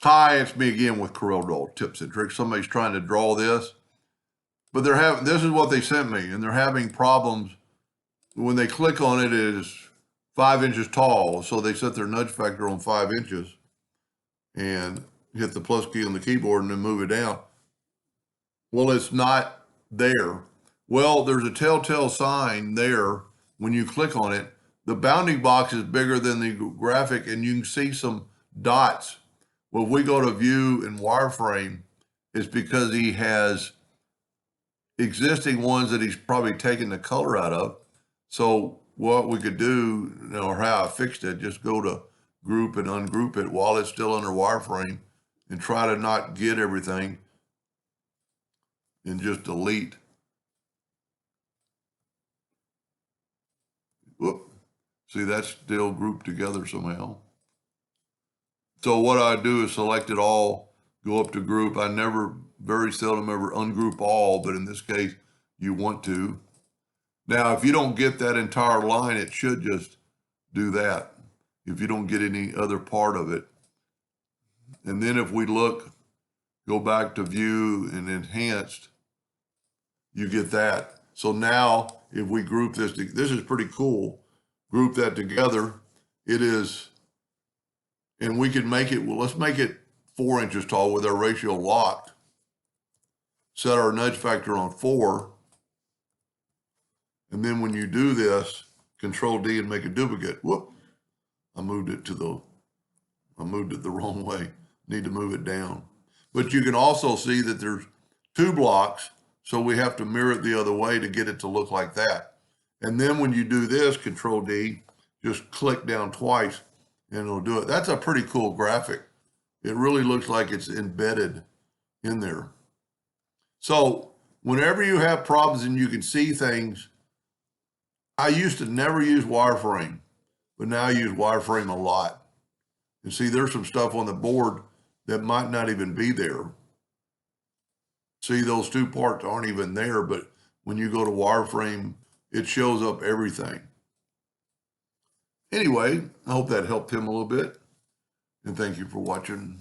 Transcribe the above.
Hi, it's me again with Corel Draw Tips and Tricks. Somebody's trying to draw this, but this is what they sent me, and they're having problems when they click on it. It is 5 inches tall, so they set their nudge factor on 5 inches and hit the plus key on the keyboard and then move it down. Well, it's not there. Well, there's a telltale sign there when you click on it. The bounding box is bigger than the graphic, and you can see some dots. Well, if we go to view and wireframe, it's because he has existing ones that he's probably taken the color out of. So what we could do, or how I fixed it, just go to group and ungroup it while it's still under wireframe and try to not get everything and just delete. Whoop. See, that's still grouped together somehow. So what I do is select it all, go up to group. I very seldom ever ungroup all, but in this case, you want to. Now, if you don't get that entire line, it should just do that if you don't get any other part of it. And then if we look, go back to view and enhanced, you get that. So now if we group this is pretty cool. Group that together, it is, and we can make it, well, let's make it 4 inches tall with our ratio locked. Set our nudge factor on 4. And then when you do this, Control D and make a duplicate. Whoop, I moved it the wrong way. Need to move it down. But you can also see that there's 2 blocks, so we have to mirror it the other way to get it to look like that. And then when you do this, Control D, just click down twice and it'll do it. That's a pretty cool graphic. It really looks like it's embedded in there. So whenever you have problems and you can see things, I used to never use wireframe, but now I use wireframe a lot. And see, there's some stuff on the board that might not even be there. See, those 2 parts aren't even there, but when you go to wireframe, it shows up everything. Anyway, I hope that helped him a little bit. And thank you for watching.